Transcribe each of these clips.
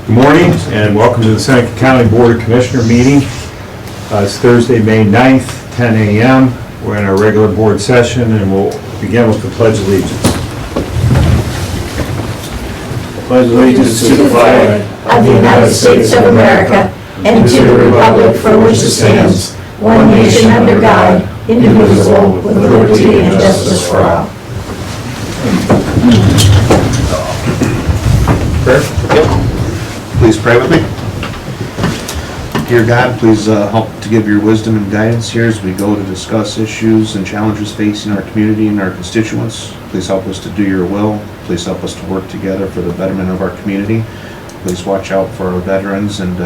Good morning and welcome to the Seneca County Board of Commissioner meeting. It's Thursday, May 9th, 10 a.m. We're in our regular board session and we'll begin with the Pledge of Allegiance. Pledge allegiance to the flag of the United States of America and to the republic for which it stands, one nation under God, indivisible, with liberty and justice for all. Prayer? Yep. Please pray with me. Dear God, please help to give your wisdom and guidance here as we go to discuss issues and challenges facing our community and our constituents. Please help us to do your will. Please help us to work together for the betterment of our community. Please watch out for our veterans and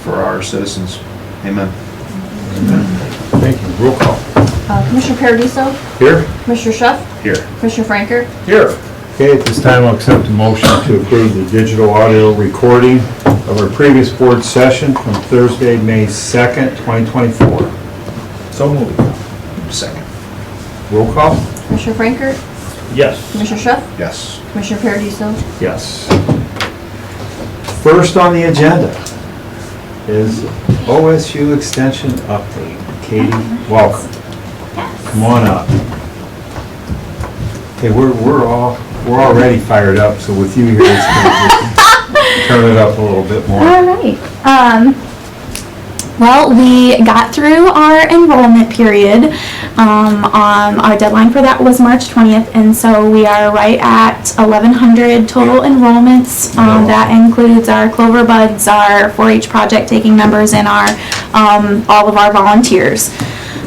for our citizens. Amen. Amen. Thank you. Roll call. Commissioner Paradiso? Here? Commissioner Schuff? Here. Commissioner Franker? Here. Okay, at this time I'll accept a motion to approve the digital audio recording of our previous board session from Thursday, May 2nd, 2024. So moved. Second. Roll call? Commissioner Franker? Yes. Commissioner Schuff? Yes. Commissioner Paradiso? Yes. First on the agenda is OSU Extension Update. Katie, welcome. Come on up. Okay, we're already fired up, so with you here, it's gonna just turn it up a little bit more. All right. Well, we got through our enrollment period. Our deadline for that was March 20th, and so we are right at 1,100 total enrollments. That includes our Clover Buds, our 4-H project taking members, and our all of our volunteers.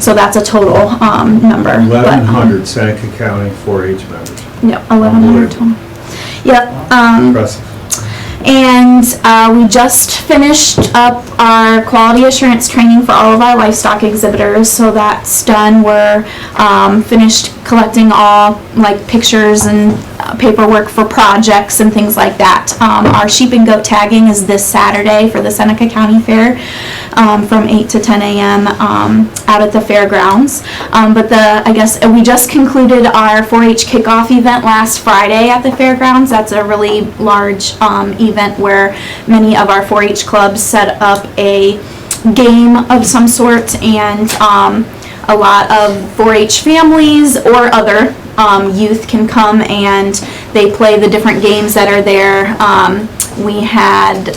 So that's a total number. 1,100 Seneca County 4-H members. Yep, 1,100 total. Yep. Impressive. And we just finished up our quality assurance training for all of our livestock exhibitors, so that's done. We're finished collecting all like pictures and paperwork for projects and things like that. Our sheep and goat tagging is this Saturday for the Seneca County Fair from 8 to 10 a.m. Out at the fairgrounds. But I guess we just concluded our 4-H kickoff event last Friday at the fairgrounds. That's a really large event where many of our 4-H clubs set up a game of some sort, and a lot of 4-H families or other youth can come and they play the different games that are there. We had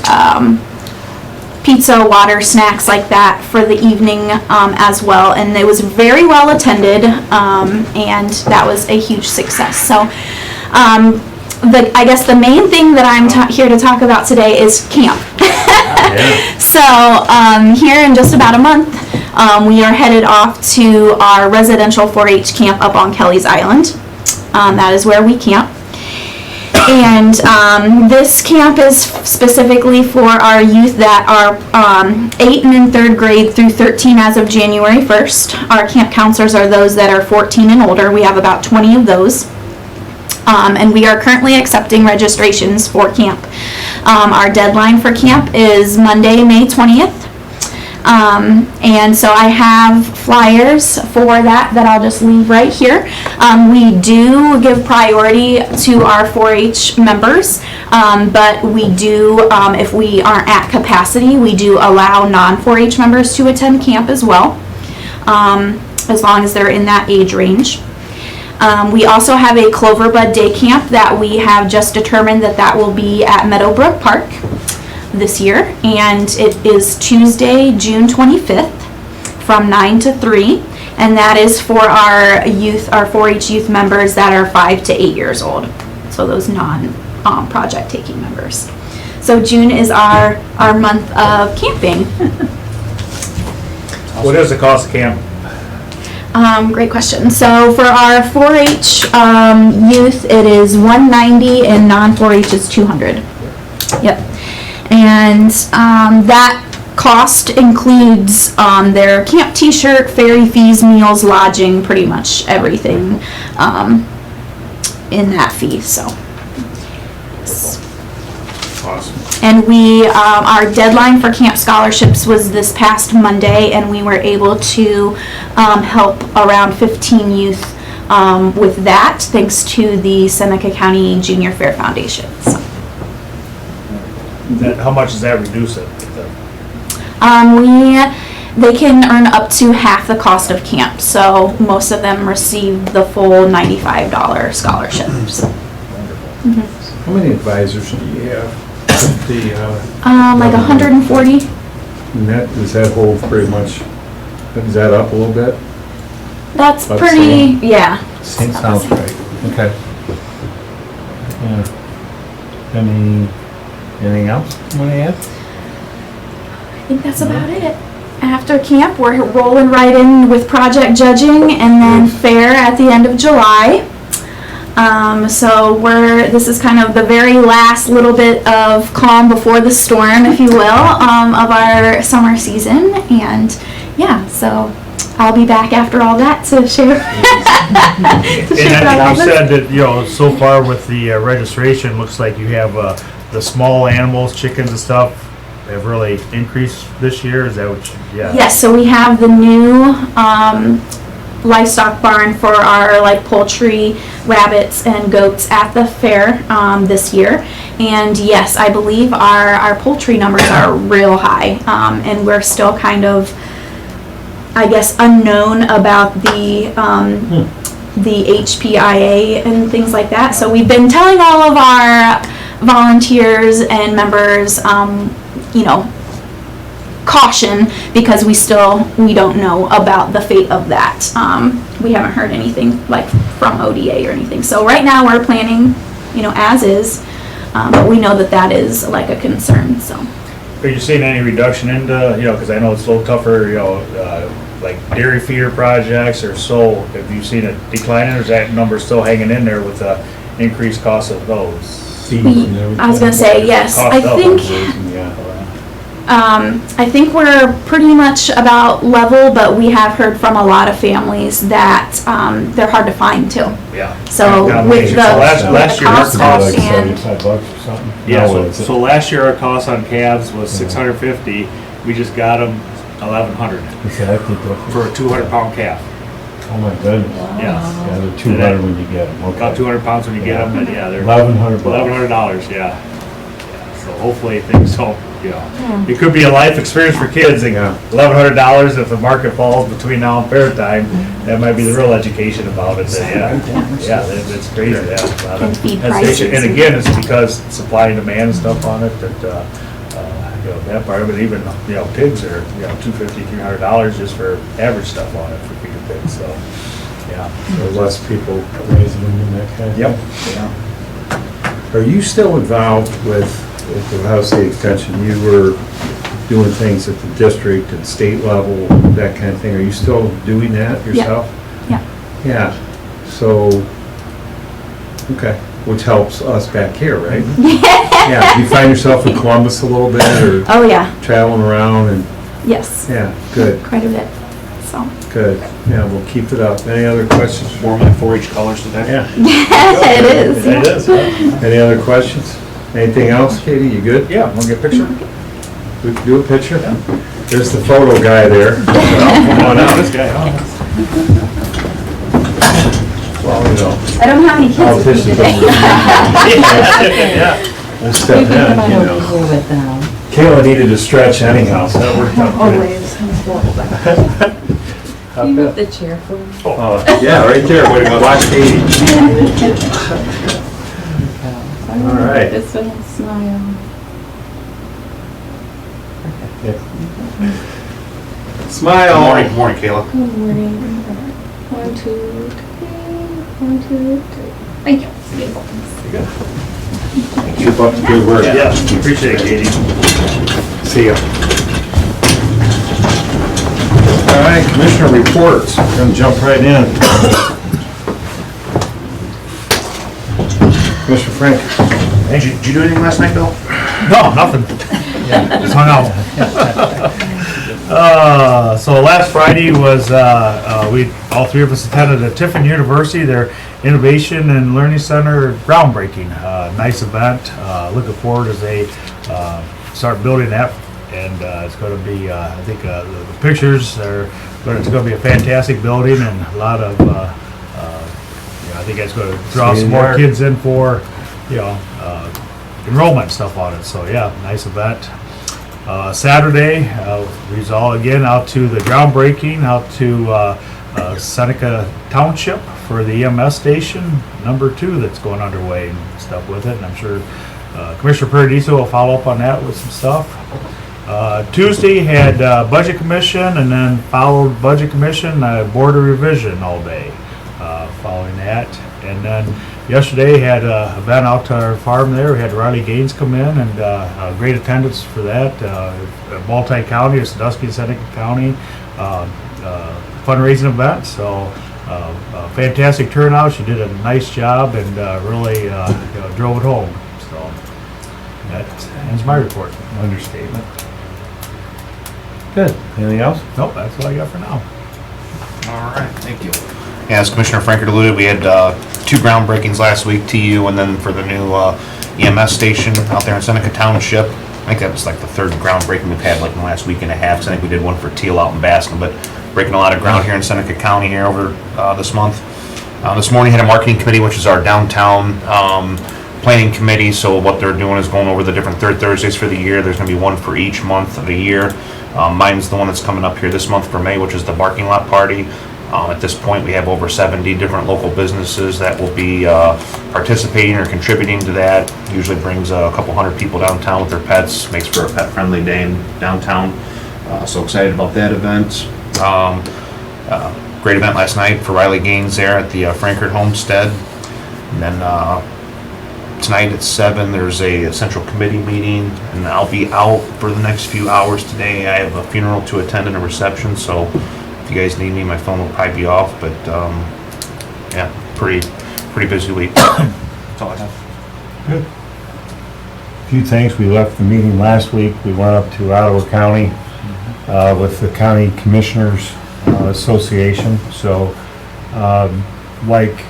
pizza, water, snacks like that for the evening as well, and it was very well attended, and that was a huge success. So I guess the main thing that I'm here to talk about today is camp. So here in just about a month, we are headed off to our residential 4-H camp up on Kelly's Island. That is where we camp. And this camp is specifically for our youth that are 8 and in 3rd grade through 13 as of January 1st. Our camp counselors are those that are 14 and older. We have about 20 of those. And we are currently accepting registrations for camp. Our deadline for camp is Monday, May 20th. And so I have flyers for that I'll just leave right here. We do give priority to our 4-H members, but we do, if we aren't at capacity, we do allow non-4-H members to attend camp as well, as long as they're in that age range. We also have a Clover Bud Day Camp that we have just determined that will be at Meadowbrook Park this year, and it is Tuesday, June 25th from 9 to 3, and that is for our youth, our 4-H youth members that are 5 to 8 years old, so those non-project taking members. So June is our month of camping. What is the cost of camp? Great question. So for our 4-H youth, it is $190, and non-4-H is $200. Yep. And that cost includes their camp t-shirt, ferry fees, meals, lodging, pretty much everything in that fee. So Awesome. And we, our deadline for camp scholarships was this past Monday, and we were able to help around 15 youth with that, thanks to the Seneca County Junior Fair Foundation. So. How much does that reduce it? They can earn up to half the cost of camp, so most of them receive the full $95 scholarships. How many advisors do you have? Like 140. And does that hold pretty much, is that up a little bit? That's That's pretty, yeah. Sounds right. Okay. Yeah. Anything else you want to add? I think that's about it. After camp, we're rolling right in with project judging and then fair at the end of July. So this is kind of the very last little bit of calm before the storm, if you will, of our summer season. And yeah, so I'll be back after all that to share. to share And all you this. said that, so far with the registration, looks like you have the small animals, chickens and stuff, have really increased this year. Is that what yeah. Yes, so we have the new livestock barn for our poultry, rabbits, and goats at the fair this year. And yes, I believe our poultry numbers are real high, and we're still kind of, I guess, unknown about the HPIA and things like that. So we've been telling all of our volunteers and members, caution, because we don't know about the fate of that. We haven't heard anything from ODA or anything. So right now we're planning, as is, but we know that is a concern, so. Are you seeing any reduction into, because I know it's a little tougher, like dairy feeder projects or so, have you seen a decline in, or is that number still hanging in there with the increased cost of those? I was gonna say, yes, I think we're pretty much about level, but we have heard from a lot of families that they're hard to find too. Yeah. So Yeah, with so the last year, cost Like and, $75 or something? Yeah, No, it's- so last year our cost on calves was $650. We just got them $1,100 Exactly. for a 200-pound calf. Oh my goodness. Yeah, Yeah, they're 200 when you get them, okay. about 200 pounds when you get them, and yeah, they're $1,100. $1,100. Yeah. So hopefully things don't. It could be a life experience for kids. Yeah. $1,100 if the market falls between now and fair time. That might be the real education about it. Yeah, it's crazy. Yeah. And feed Hesitation. prices. And again, it's because supply and demand and stuff on it that that part of it. Even pigs are $250, $300 just for average stuff on it for feeding pigs. So yeah, There's less people raising them and that kind of yep. thing. Yeah. Are you still involved with the Ohio State Extension? You were doing things at the district and state level, that kind of thing. Are you still doing that yourself? yeah. Yeah. So, okay, which helps us back here, right? Yeah. Do you find yourself in Columbus a little bit, or Oh, yeah, traveling around? And yes, yeah, good, quite a bit, so. good. Yeah, we'll keep it up. Any other questions? Wore my 4-H colors today. Yeah. It is. It is. Any other questions? Anything else, Katie? You good? Yeah. Want to get a picture? We can do a picture? There's the photo guy there. Come on out. This guy. Well, I don't have any kids with me politicians today. Yeah. we'll step in, Kayla needed to stretch anyhow, so that worked out good. Can you move the chair for me? Yeah, right there, way to watch Katie. All right. This one, smile. Smile. Good morning, Kayla. Good morning. 1, 2, 3. 1, 2, 3. Thank you. Keep up the good work. Yeah. Appreciate it, Katie. See ya. All right, Commissioner reports. We're gonna jump right in. Commissioner Frank. Did you do anything last night, Bill? No, nothing. Just hung out. So last Friday was, all three of us attended the Tiffin University, their Innovation and Learning Center groundbreaking. Nice event. Looking forward as they start building that. And it's going to be, I think the pictures are, it's going to be a fantastic building and a lot of, I think it's going to draw some more kids in for, enrollment stuff on it. So yeah, nice event. Saturday, we was all again out to the groundbreaking, out to Seneca Township for the EMS station #2 that's going underway and stuff with it. And I'm sure Commissioner Paradiso will follow up on that with some stuff. Tuesday had Budget Commission, and then followed Budget Commission, Board of Revision all day following that. And then yesterday had an event out to our farm there. We had Riley Gaines come in, and great attendance for that. Multi-county, Sandusky and Seneca County fundraising event. So fantastic turnout. She did a nice job and really drove it home. So that ends my report. Understatement. Good. Anything else? Nope, that's all I got for now. All right, thank you. Yeah, as Commissioner Franker alluded, we had 2 groundbreakings last week, TU, and then for the new EMS station out there in Seneca Township. I think that was like the 3rd groundbreaking we've had like in the last week and a half. 'Cause I think we did one for Teal out in Baskin, but breaking a lot of ground here in Seneca County here over this month. This morning had a marketing committee, which is our downtown planning committee. So what they're doing is going over the different third Thursdays for the year. There's going to be one for each month of the year. Mine's the one that's coming up here this month for May, which is the parking lot party. At this point, we have over 70 different local businesses that will be participating or contributing to that. Usually brings a couple hundred people downtown with their pets, makes for a pet-friendly day in downtown. So excited about that event. Great event last night for Riley Gaines there at the Frankert Homestead. And then tonight at 7, there's a central committee meeting, and I'll be out for the next few hours today. I have a funeral to attend and a reception, so if you guys need me, my phone will probably be off, but yeah, pretty busy week. That's all I have. Good. A few things. We left the meeting last week. We went up to Ottawa County with the County Commissioners Association. So like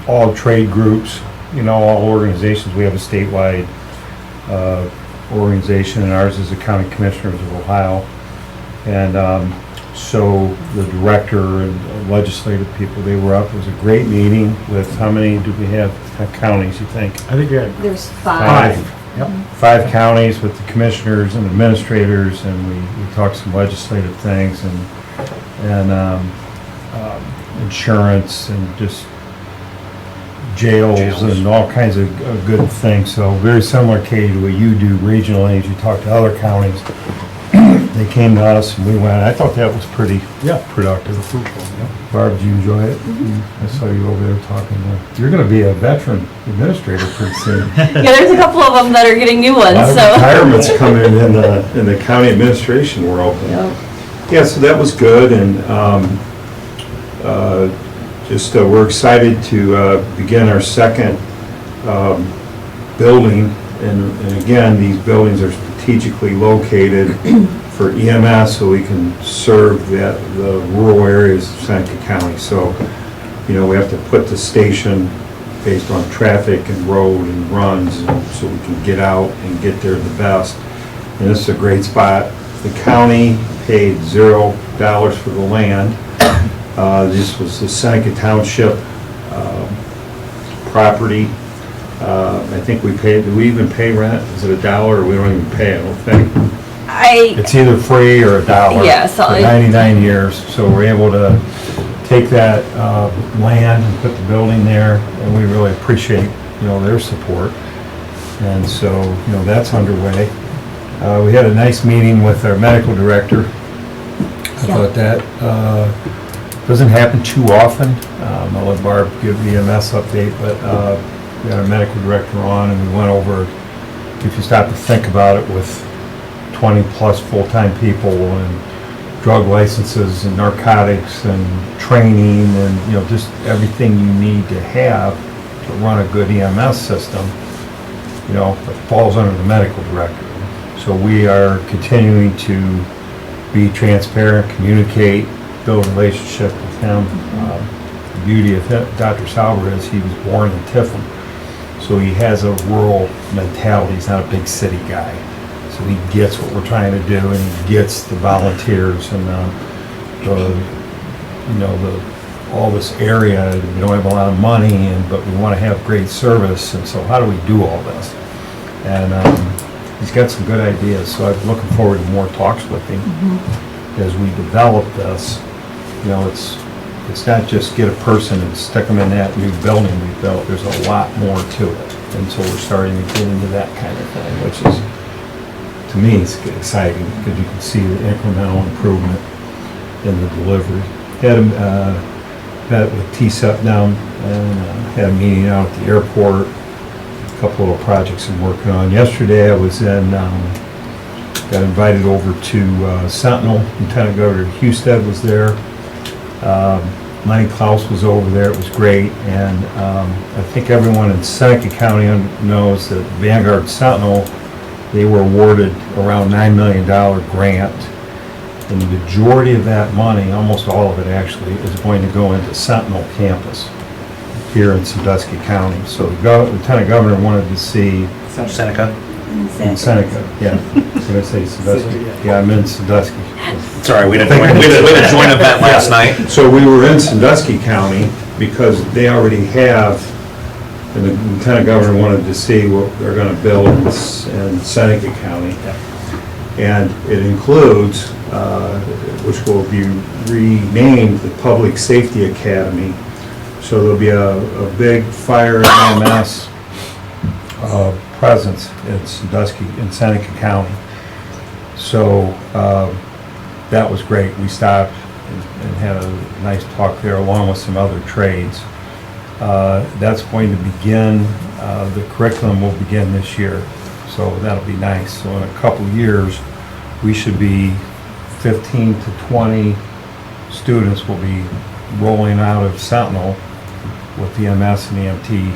all trade groups, all organizations, we have a statewide organization, and ours is the County Commissioners of Ohio. And so the director and legislative people, they were up. It was a great meeting with, how many do we have counties, you think? I think we had There's 5. Yep. 5 counties with the commissioners and administrators, and we talked some legislative things and insurance and just jails and all kinds of good things. So very similar, Katie, to what you do regionally as you talk to other counties. They came to us and we went. I thought that was pretty productive. Barb, did you enjoy it? I saw you over there talking. You're going to be a veteran administrator pretty soon. Yeah, there's a couple of them that are getting new ones, A lot of so. retirements coming in the county administration world. Yeah, so that was good, and we're excited to begin our second building, and again, these buildings are strategically located for EMS, so we can serve the rural areas of Seneca County. So, we have to put the station based on traffic and road and runs, and so we can get out and get there the best. And this is a great spot. The county paid $0 for the land. This was the Seneca Township property. I think we paid, do we even pay rent? Is it $1 or we don't even pay, I don't think. It's either free or $1. Yeah, so for 99 years. So we're able to take that land and put the building there, and we really appreciate, their support. And so, that's underway. We had a nice meeting with our medical director. I thought that doesn't happen too often. I'll let Barb give the EMS update, but we had our medical director on, and we went over, if you stop to think about it, with 20 plus full-time people and drug licenses and narcotics and training and, just everything you need to have to run a good EMS system, it falls under the medical director. So we are continuing to be transparent, communicate, build a relationship with him. The beauty of Dr. Sauber is he was born in Tiffin, so he has a rural mentality. He's not a big city guy, so he gets what we're trying to do, and he gets the volunteers and all this area. We don't have a lot of money, but we want to have great service, and so how do we do all this? And he's got some good ideas, so I'm looking forward to more talks with him as we develop this. You know, it's not just get a person and stick them in that new building we built. There's a lot more to it. And so we're starting to get into that kind of thing, which is, to me, it's exciting because you can see the incremental improvement in the delivery. Met with TSEP down and had a meeting out at the airport. A couple of projects I'm working on. Yesterday I was in, got invited over to Sentinel. Lieutenant Governor Husted was there. Lenny Klaus was over there. It was great. And I think everyone in Seneca County knows that Vanguard Sentinel, they were awarded around $9 million grant. And the majority of that money, almost all of it actually, is going to go into Sentinel campus here in Sandusky County. So the Lieutenant Governor wanted to see Seneca. in Seneca, yeah. So I say Sandusky. Yeah, I'm in Sandusky. Sorry, we didn't, we had a joint event last night. So we were in Sandusky County because they already have, and the Lieutenant Governor wanted to see what they're gonna build in Seneca County. And it includes, which will be renamed the Public Safety Academy. So there'll be a big fire and EMS presence in Sandusky, in Seneca County. So that was great. We stopped and had a nice talk there along with some other trades. That's going to begin, the curriculum will begin this year. So that'll be nice. So in a couple years, we should be 15 to 20 students will be rolling out of Sentinel with the MS and EMT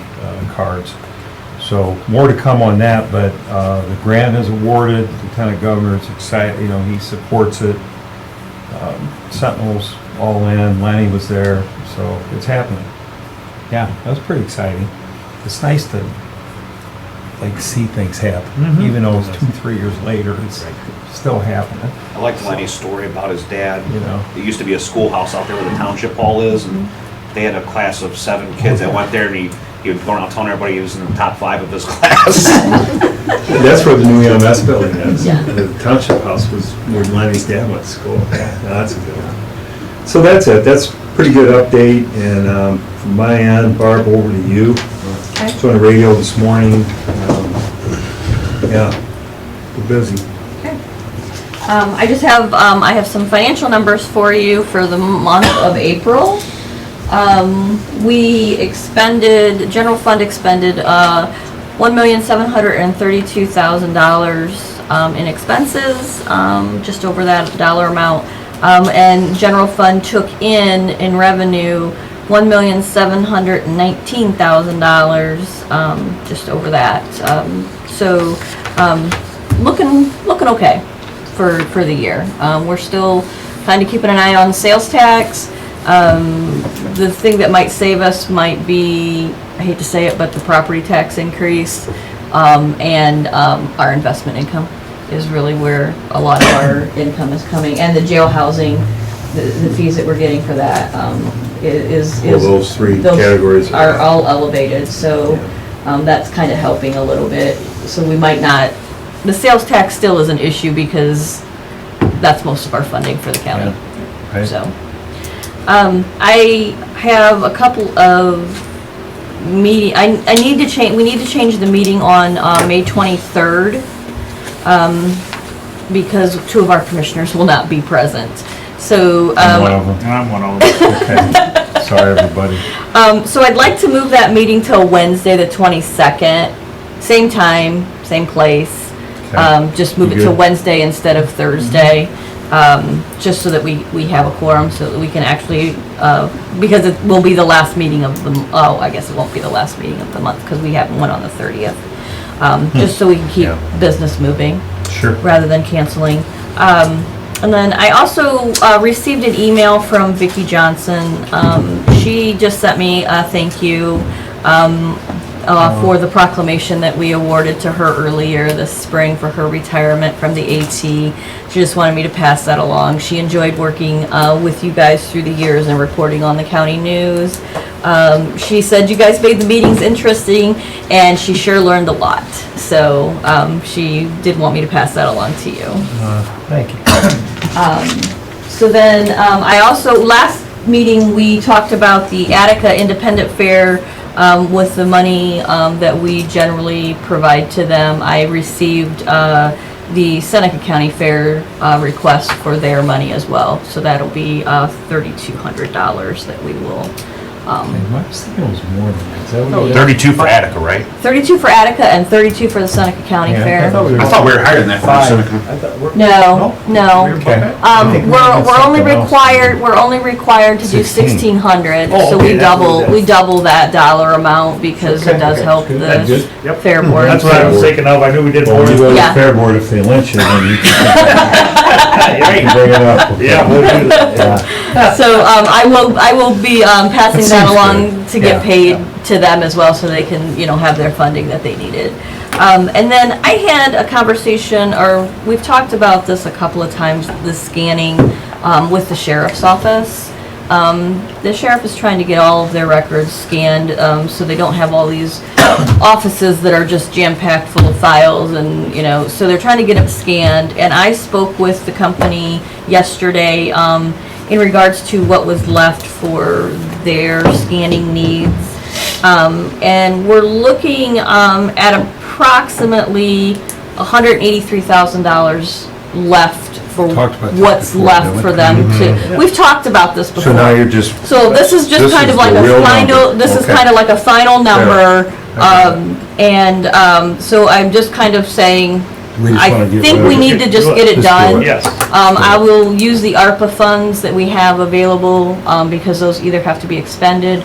cards. So more to come on that, but the grant is awarded. The Lieutenant Governor is excited, you know, he supports it. Sentinel's all in, Lenny was there, so it's happening. Yeah, that was pretty exciting. It's nice to like see things happen, even though it's 2-3 years later, it's still happening, I liked Lenny's story about his dad. you know. There used to be a schoolhouse out there where the township hall is, and they had a class of 7 kids that went there, and he would go around telling everybody he was in the top 5 of his class. That's where the new EMS building is. Yeah. The township house was where Lenny's dad went to school. Yeah, that's a good one. So that's it. That's a pretty good update. And from my end, Barb, over to you. Okay. So on the radio this morning. Yeah, we're busy. I just have, I have some financial numbers for you for the month of April. We expended, general fund expended, $1,732,000 in expenses, just over that dollar amount. And general fund took in revenue, $1,719,000, just over that. So, looking okay for the year. We're still kind of keeping an eye on sales tax. The thing that might save us might be, I hate to say it, but the property tax increase, and our investment income is really where a lot of our income is coming, and the jail housing, the fees that we're getting for that, is Well, those three categories are all elevated, so that's kind of helping a little bit. So we might not, the sales tax still is an issue because that's most of our funding for the county. Yeah. Right. So, I have a couple of we need to change the meeting on May 23rd, because 2 of our commissioners will not be present. So, I'm one of them. And I'm one of them. Okay. Sorry, everybody. so I'd like to move that meeting till Wednesday, the 22nd, same time, same place. Okay. Just move You it to good? Wednesday instead of Thursday, just so that we have a quorum, so that we can actually, because it will be the last meeting of the, I guess it won't be the last meeting of the month, because we have one on the 30th. Just so we can keep Yeah. business moving Sure. rather than canceling. And then I also received an email from Vicki Johnson. She just sent me a thank you for the proclamation that we awarded to her earlier this spring for her retirement from the AT. She just wanted me to pass that along. She enjoyed working with you guys through the years and reporting on the county news. She said you guys made the meetings interesting, and she sure learned a lot. So she did want me to pass that along to you. Thank you. So then, I also, last meeting, we talked about the Attica Independent Fair with the money that we generally provide to them. I received the Seneca County Fair request for their money as well. So that'll be $3,200 that we will, I was thinking it was more than that. Is that what it is? 32 for Attica, right? 32 for Attica and 32 for the Seneca County Yeah, Fair. I thought we were higher than that for Five. Seneca. I thought we're- No, no. Okay. I think we We're had only something else. we're only required to do 16. 1,600, Oh, so okay, we that's what it double, is. we double that dollar amount because it Okay, does okay, help good. That's the good. Yep. fair board. That's what I was thinking of. I knew we did Well, more. when you go to the Yeah. fair board, if they lynch you, then you can Right. bring it up. Yeah, we'll do that. Yeah. So, I will be, passing That that seems along good. to get Yeah. paid to them as well, so they can, have their funding that they needed. And then I had a conversation, or we've talked about this a couple of times, the scanning, with the sheriff's office. The sheriff is trying to get all of their records scanned, so they don't have all these offices that are just jam-packed full of files and, so they're trying to get them scanned. And I spoke with the company yesterday, in regards to what was left for their scanning needs. And we're looking, at approximately $183,000 left for Talked about that what's before, left didn't for we? them to, we've talked about this before. So now you're just. So this is just kind of like the a real final, number. this is Okay. kind of like a final number. Okay. So I'm just kind of saying, We just I wanna get think rid we of need to just get it Just do done. it. Yes. I will use the ARPA funds that we have available, because those either have to be expended,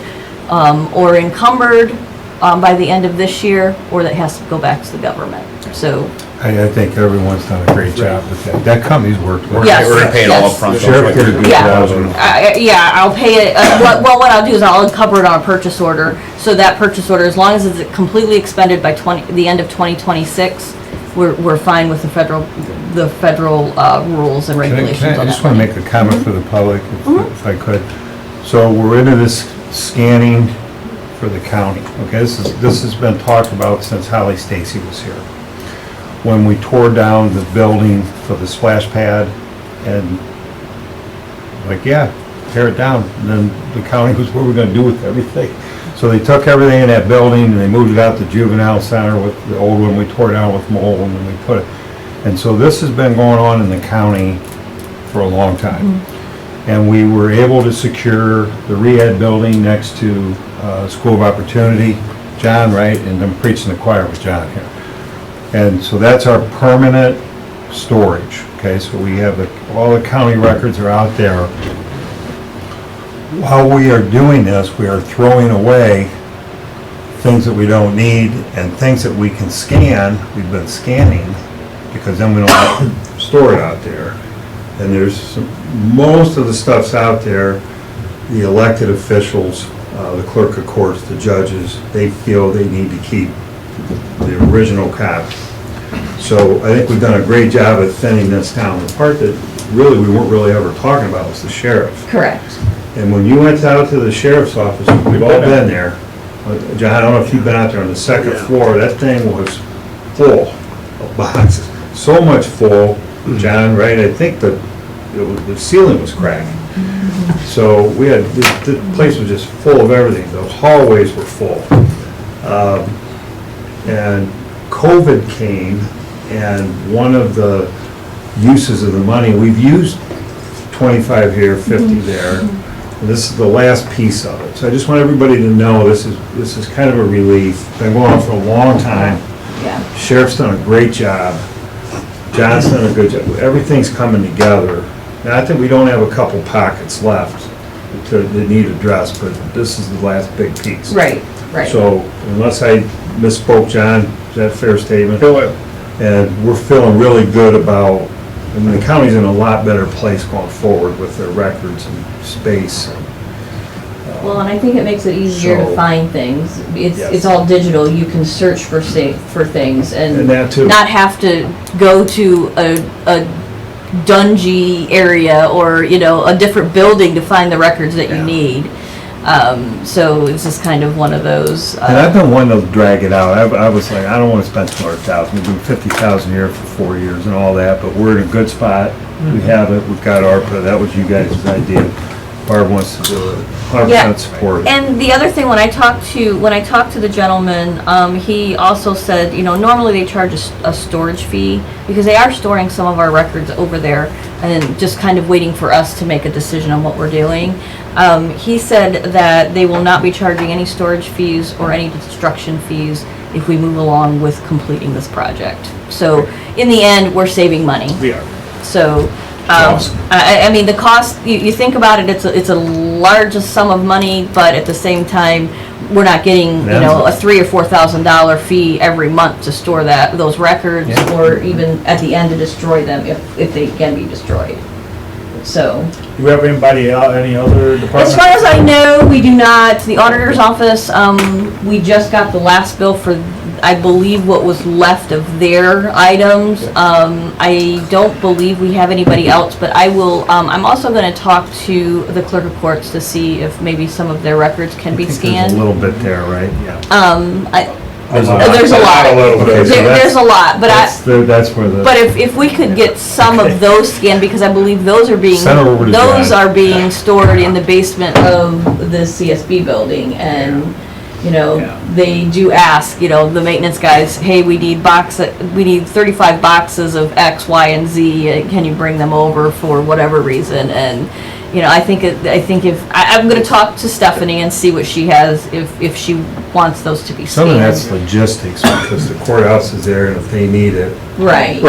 or encumbered, by the end of this year, or that has to go back to the government. So, I think everyone's done a great job with that. That company's worked well. Yes. We're gonna pay it all yes. upfront. The sheriff did a good Yeah. job. yeah, I'll pay it, what I'll do is I'll encumber it on a purchase order. So that purchase order, as long as it's completely expended by the end of 2026, we're fine with the federal rules and regulations I on just that. want to make a comment for the public, if I could. So we're into this scanning for the county, okay? This has been talked about since Holly Stacy was here. When we tore down the building for the splash pad, and like, yeah, tear it down. And then the county was, what are we gonna do with everything? So they took everything in that building and they moved it out to juvenile center with the old one we tore down with mold, and then we put it. And so this has been going on in the county for a long time. And we were able to secure the Rehab building next to School of Opportunity, John, right? And I'm preaching the choir with John here. And so that's our permanent storage, okay? So we have all the county records are out there. While we are doing this, we are throwing away things that we don't need and things that we can scan. We've been scanning because then we don't have to store it out there. And most of the stuff's out there. The elected officials, the clerk of courts, the judges, they feel they need to keep the original copy. So I think we've done a great job at thinning this down. The part that really we weren't really ever talking about was the sheriff. Correct. And when you went out to the sheriff's office, we've all been there. John, I don't know if you've been out there on the second floor, that thing was full of boxes. So much full, John, right? I think the ceiling was cracking. So we had, the place was just full of everything. The hallways were full. And COVID came, and one of the uses of the money, we've used 25 here, 50 there. And this is the last piece of it. So I just want everybody to know this is kind of a relief. Been going on for a long time. Yeah. Sheriff's done a great job. John's done a good job. Everything's coming together. Now, I think we don't have a couple pockets left that need addressed, but this is the last big piece. Right, right. So unless I misspoke, John, is that a fair statement? And we're feeling really good about, I mean, the county's in a lot better place going forward with their records and space. Well, and I think it makes it easier to So- find things. It's Yes. all digital. You can search for things And and that too. not have to go to a dungy area or, a different building to find the records that you Yeah. need. So it's just kind of one of those. And I've been wanting to drag it out. I was like, I don't want to spend 200,000. We've been 50,000 a year for 4 years and all that, but we're in a good spot. We have it. We've got ARPA. That was you guys' idea. Barb wants to do it. 100% Yeah. support. And the other thing, when I talked to the gentleman, he also said, normally they charge a storage fee because they are storing some of our records over there and just kind of waiting for us to make a decision on what we're doing. He said that they will not be charging any storage fees or any destruction fees if we move along with completing this project. So in the end, we're saving money. We are. So, Awesome. I mean, the cost, you think about it, it's a large sum of money, but at the same time, we're not getting, a $3,000 or $4,000 fee every month to store those records, Yeah. or even at the end to destroy them if they can be destroyed. So, Do we have anybody, any other departments? as far as I know, we do not. The auditor's office, we just got the last bill for, I believe, what was left of their items. I don't believe we have anybody else, but I will, I'm also gonna talk to the clerk of courts to see if maybe some of their records can be I think scanned. There's a little bit there, right? Yeah. There's a lot. There's a lot. A little bit. So There's a lot, but That's where the. But if we could get some of those scanned, because I believe those are being, Send her over to those John. are being stored in the basement of the CSB building, and, Yeah. they do ask, the maintenance guys, hey, we need 35 boxes of X, Y, and Z, can you bring them over for whatever reason, and, I think I'm gonna talk to Stephanie and see what she has, if she wants those to be Some of that's scanned. logistics because the courthouse is there and if they need it, Right.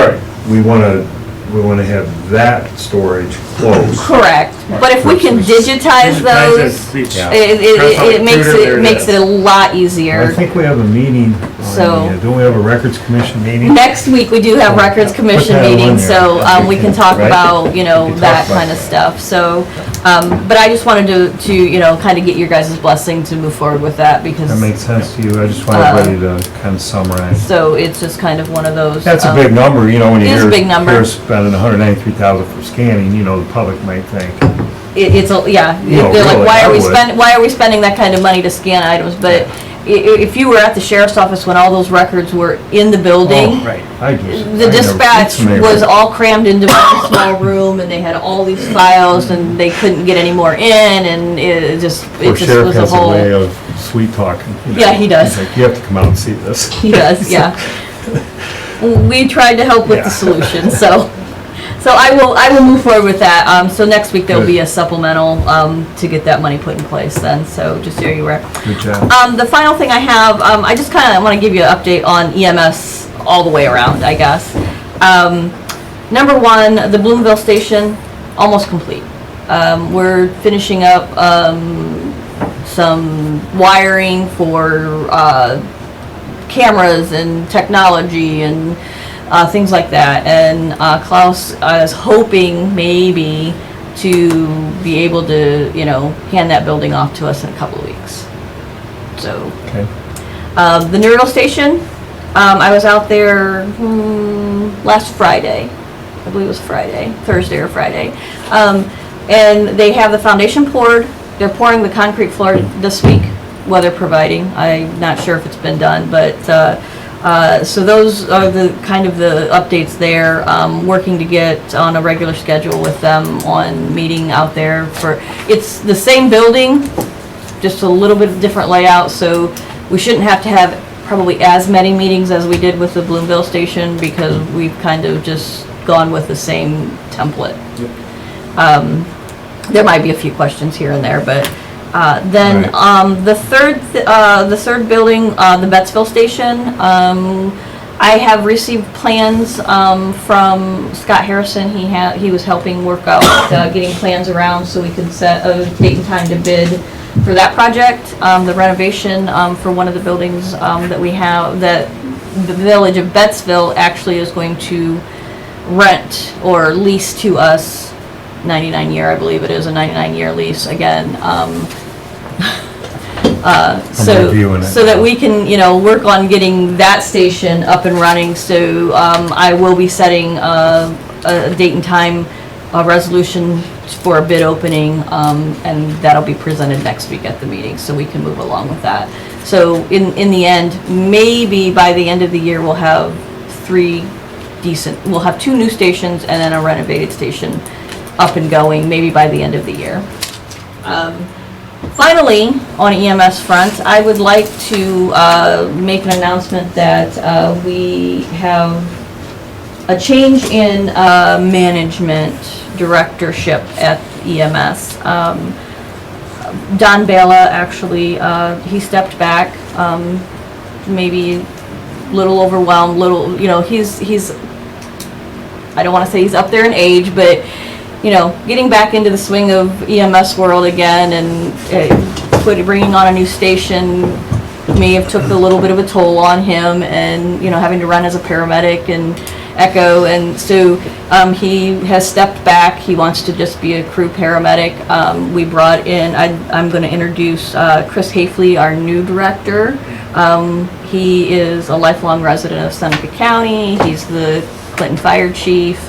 we want to have that storage close. Correct, but if we can digitize those, Yeah. it makes it a lot I easier. think we have a meeting. So- Don't we have a records commission meeting? Next week, we do have Records Commission Put that meeting, on so there. we can talk Right? about, We can talk that about kind of that. stuff. So, but I just wanted to kind of get your guys' blessing to move forward with that, because, That makes sense to you. I just want everybody to kind of summarize. so it's just kind of one of those. That's a big number, when you It is a hear, big number. hear spending 193,000 for scanning, the public might think, It's yeah, No, they're like, really, why I are we would. why are we spending that kind of money to scan items? But if you were at the sheriff's office when all those records were in the building, Right. the dispatch was all crammed into one small room, and they had all these files, and they couldn't get any more in, and it just Or sheriff was a has a way whole. of sweet talking. Yeah, he does. He's like, you have to come out and see this. He does, yeah. We tried to help with Yeah. the solution, so I will move forward with that. So next week there'll be a supplemental to get that money put in place then. So just so you're aware. Good job. The final thing I have, I just kind of want to give you an update on EMS all the way around, I guess. Number one, the Bloomville station, almost complete. We're finishing up some wiring for cameras and technology and things like that. And Klaus is hoping maybe to be able to, hand that building off to us in a couple of weeks. So, Okay. the Neural Station, I was out there last Friday. I believe it was Thursday or Friday. And they have the foundation poured. They're pouring the concrete floor this week, weather providing. I'm not sure if it's been done, but so those are the kind of the updates there. Working to get on a regular schedule with them on meeting out there for, it's the same building, just a little bit different layout, so we shouldn't have to have probably as many meetings as we did with the Bloomville station, because we've kind of just gone with the same template. There might be a few questions here and there, but then the third building, the Bettsville station, I have received plans from Scott Harrison. He was helping work out getting plans around so we could set a date and time to bid for that project. The renovation for one of the buildings that we have, that the village of Bettsville actually is going to rent or lease to us, 99-year, I believe it is, a 99-year lease again. reviewing it So that now. we can, work on getting that station up and running. So I will be setting a date and time a resolution for a bid opening, and that'll be presented next week at the meeting, so we can move along with that. So in the end, maybe by the end of the year, we'll have we'll have 2 new stations and then a renovated station up and going, maybe by the end of the year. Finally, on EMS front, I would like to make an announcement that we have a change in management directorship at EMS. Don Bala, actually, he stepped back, maybe a little overwhelmed, he's, I don't want to say he's up there in age, but getting back into the swing of EMS world again and bringing on a new station may have took a little bit of a toll on him, and having to run as a paramedic and echo, and so he has stepped back. He wants to just be a crew paramedic. We brought in, I'm going to introduce Chris Hafley, our new director. He is a lifelong resident of Seneca County. He's the Clinton Fire Chief.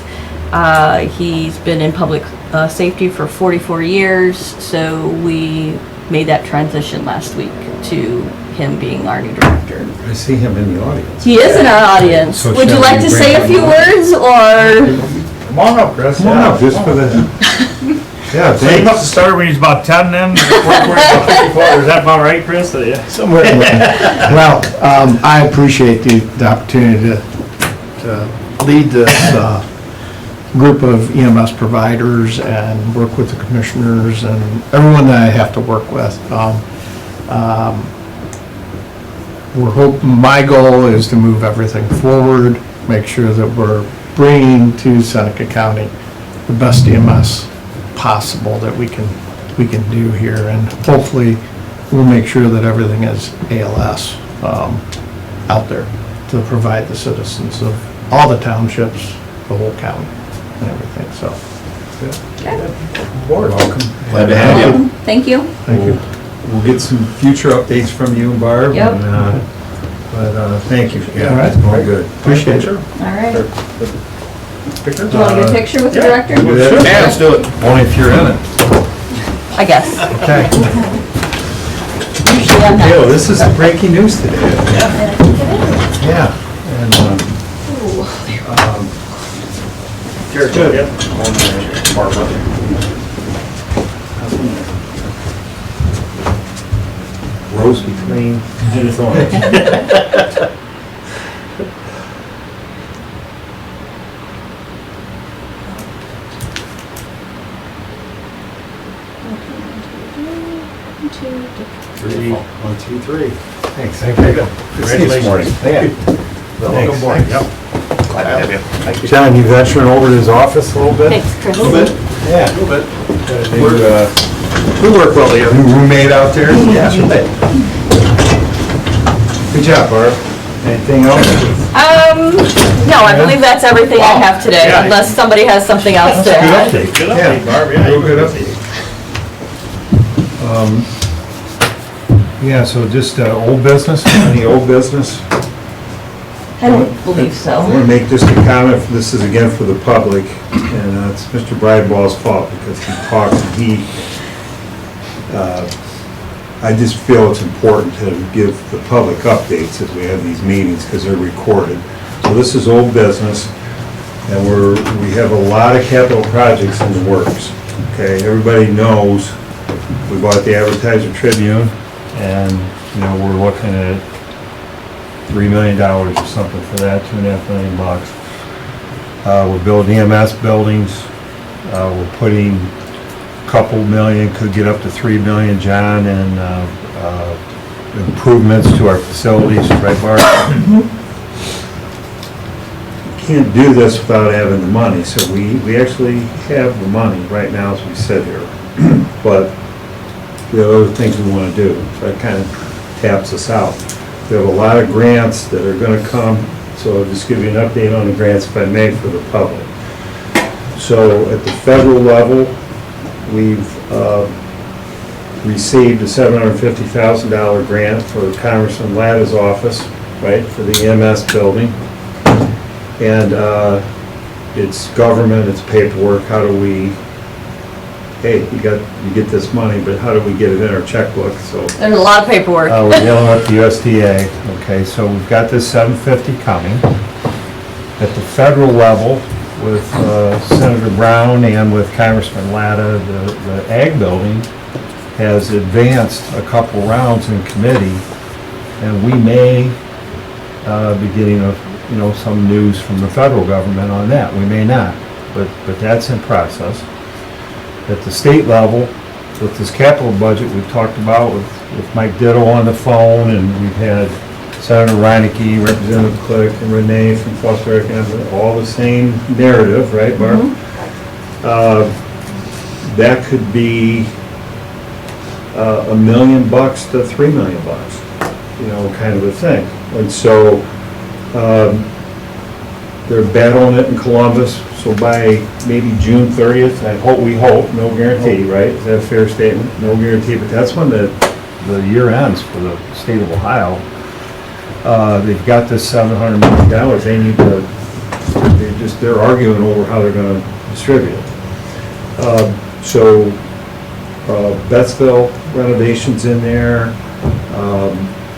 He's been in public safety for 44 years, so we made that transition last week to him being our new director. I see him in the audience. He is in our audience. So Would you shall like we to bring say a him few up? words, or? Come on up, Chris. Come on up, just for the, yeah, So he must have thanks. started when he was about 10 then, worked about 54. Is that about right, Chris? Yeah. Somewhere in there. Well, I appreciate the opportunity to lead this group of EMS providers and work with the commissioners and everyone that I have to work with. My goal is to move everything forward, make sure that we're bringing to Seneca County the best EMS possible that we can do here, and hopefully we'll make sure that everything is ALS out there to provide the citizens of all the townships, the whole county, and everything. So, Board, welcome. Glad to have you. Thank you. thank you. We'll get some future updates from you, Barb. Yep. and, But thank you. All right. It's going good. Appreciate it. All right. Do Picture? you want to get a picture with the director? Do that? Yeah, let's do it. Only if you're in it. I guess. Okay. Usually I'm Dale, not. this is the breaking news today. Yeah. And, Good. Yep. rose between thorns. Three, 1, 2, 3. Thanks. Thank you. Good to see you this morning. Thank you. Welcome aboard. Yep. Glad to have you. John, you venturing over to his office a little bit? Thanks, Chris. Yeah, a little bit. We work well together. New roommate out there? Yeah. Good job, Barb. Anything else? No, I believe that's everything I have today, Yeah. unless somebody has something else to Good add. update. Good Yeah. update, Barb. Yeah, Real you good can update. see. Yeah, so just old business, any old business? I don't believe I want so. to make just a comment, this is again for the public, and it's Mr. Bridewell's fault because he talked and he, I just feel it's important to give the public updates as we have these meetings because they're recorded. So this is old business, and we have a lot of capital projects in the works, okay? Everybody knows we bought the Advertiser Tribune, and, we're looking at $3 million or something for that, $2.5 million bucks. We're building EMS buildings. We're putting a couple million, could get up to 3 million, John, and improvements to our facilities, right, Barb? Can't do this without having the money, so we actually have the money right now as we sit here. But we have other things we want to do, so that kind of taps us out. We have a lot of grants that are going to come, so I'll just give you an update on the grants if I may for the public. So at the federal level, we've received a $750,000 grant for Congressman Latta's office, right, for the EMS building. And it's government, it's paperwork, how do we, hey, you get this money, but how do we get it in our checkbook, so. There's a lot of paperwork. We're dealing with the USDA, okay, so we've got this 750 coming. At the federal level, with Senator Brown and with Congressman Latta, the ag building has advanced a couple rounds in committee, and we may be getting some news from the federal government on that. We may not, but that's in process. At the state level, with this capital budget we've talked about with Mike Ditto on the phone, and we've had Senator Reineke, Representative Click, and Renee from Fosbury, all the same narrative, right, Barb? That could be $1 million to $3 million, kind of a thing. And so they're battling it in Columbus. So by maybe June 30th, we hope, no guarantee, right? Is that a fair statement? No guarantee, but that's when the year ends for the state of Ohio. They've got this $700 million. They need to, they're arguing over how they're going to distribute it. So Betsville renovations in there,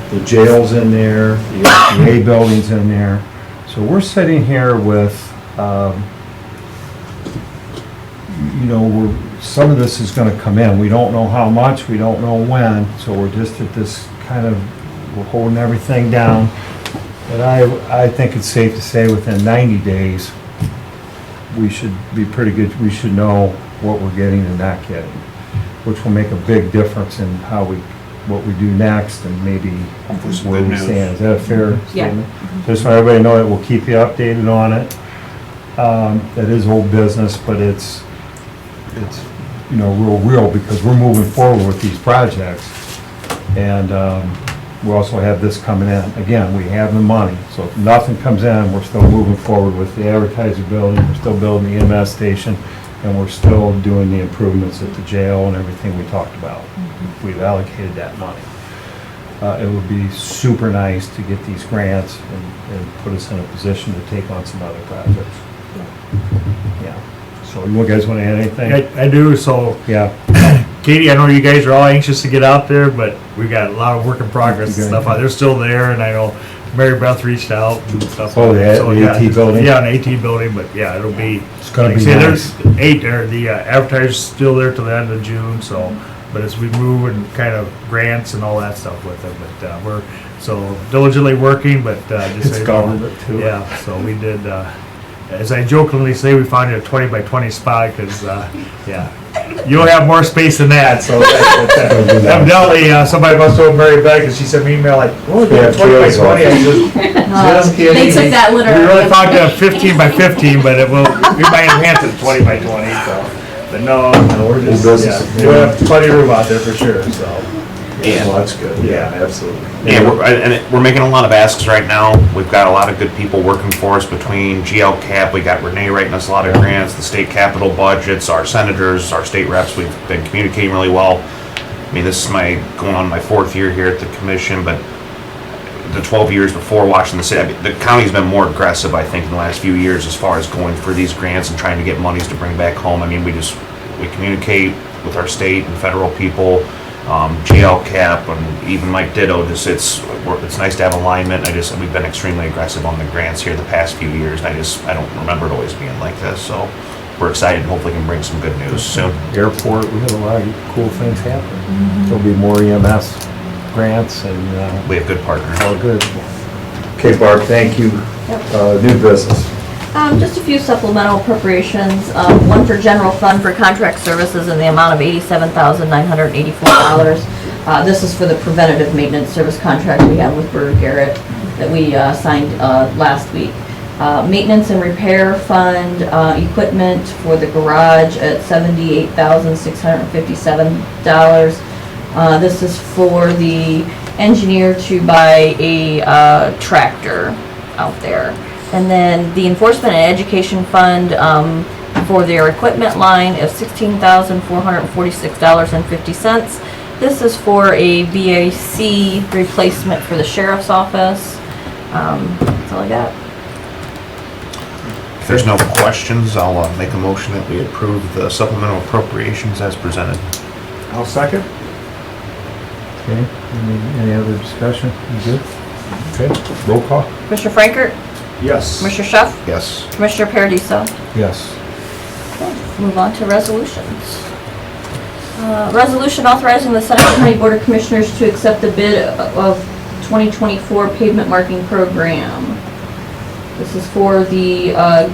the jail's in there, the SBA building's in there. So we're sitting here with, some of this is going to come in. We don't know how much, we don't know when, so we're just at this we're holding everything down. But I think it's safe to say within 90 days, we should be pretty good. We should know what we're getting and not getting, which will make a big difference in what we do next and maybe where we stand. Is that a fair statement? Just so everybody know that we'll keep you updated on it. That is old business, but it's real because we're moving forward with these projects. And we also have this coming in. Again, we have the money, so if nothing comes in, we're still moving forward with the advertiser building, we're still building the EMS station, and we're still doing the improvements at the jail and everything we talked about. We've allocated that money. It would be super nice to get these grants and put us in a position to take on some other projects. Yeah. So you guys want to add anything? I do, so. Yeah. Katie, I know you guys are all anxious to get out there, but we've got a lot of work in progress and stuff. They're still there, and I know Mary Beth reached out and stuff. Oh, the AT building? Yeah, an AT building, but yeah, it'll be. It's gonna be nice. There's 8 there, the advertiser's still there till the end of June, so, but as we move and kind of grants and all that stuff with it, but we're so diligently working, but just. It's government too. Yeah, so we did, as I jokingly say, we found a 20 by 20 spot, because, you'll have more space than that, so evidently, somebody must have Mary Beck, and she sent me an email like, oh, we have 20 by 20, I just kidding. They took that literally. We really talked to 15 by 15, but we might enhance it to 20 by 20, so, but no, we're just, you'll have plenty of room out there for sure, so. Yeah. Well, that's good. Yeah, absolutely. Yeah, we're making a lot of asks right now. We've got a lot of good people working for us between GLCAP. We got Renee writing us a lot of grants, the state capital budgets, our senators, our state reps. We've been communicating really well. I mean, this is going on my 4th year here at the commission, but the 12 years before watching the city, the county's been more aggressive, I think, in the last few years as far as going for these grants and trying to get monies to bring back home. I mean, we communicate with our state and federal people. GLCAP and even Mike Ditto, it's nice to have alignment. We've been extremely aggressive on the grants here the past few years, and I don't remember it always being like this, so we're excited and hopefully can bring some good news soon. Airport, we have a lot of cool things happening. There'll be more EMS grants and, We have good partners. all good. Okay, Barb, thank you. New business. Just a few supplemental appropriations, one for general fund for contract services in the amount of $87,984. This is for the preventative maintenance service contract we have with Bird Garrett that we signed last week. Maintenance and repair fund, equipment for the garage at $78,657. This is for the engineer to buy a tractor out there. And then the enforcement and education fund for their equipment line of $16,446.50. This is for a BAC replacement for the sheriff's office. That's all I got. If there's no questions, I'll make a motion that we approve the supplemental appropriations as presented. I'll second. Okay, any other discussion? You good? Okay, roll call? Commissioner Frankert, Yes. Commissioner Schuff, Yes. Commissioner Paradiso. Yes. Move on to resolutions. Resolution authorizing the Seneca County Board of Commissioners to accept the bid of 2024 pavement marking program. This is for the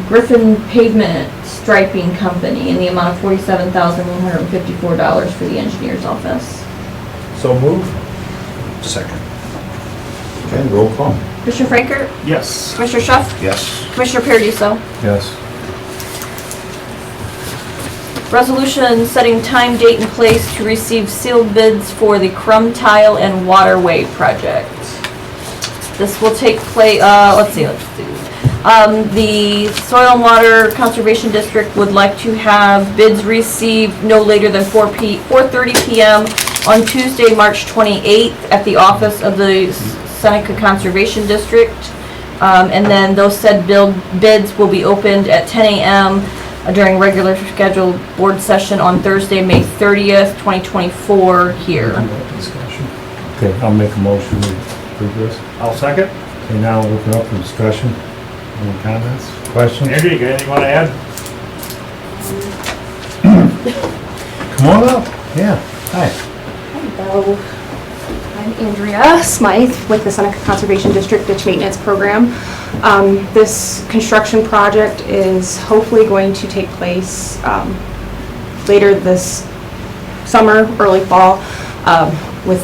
Griffin Pavement Striping Company in the amount of $47,154 for the engineer's office. So move. Second. Okay, roll call? Commissioner Frankert, Yes. Commissioner Schuff, Yes. Commissioner Paradiso. Yes. Resolution setting time, date, and place to receive sealed bids for the Crum Tile and Waterway project. This will take place, let's see. The Soil and Water Conservation District would like to have bids received no later than 4:30 p.m. on Tuesday, March 28th at the office of the Seneca Conservation District. And then those said bids will be opened at 10 a.m. During regular scheduled board session on Thursday, May 30th, 2024 here. Discussion. Okay, I'll make a motion to approve this. I'll second. Okay, now we'll open up for discussion. Any comments, questions? Andrew, you got anything you want to add? Come on up. Yeah, hi. Hello, I'm Andrea Smythe with the Seneca Conservation District Ditch Maintenance Program. This construction project is hopefully going to take place later this summer, early fall, with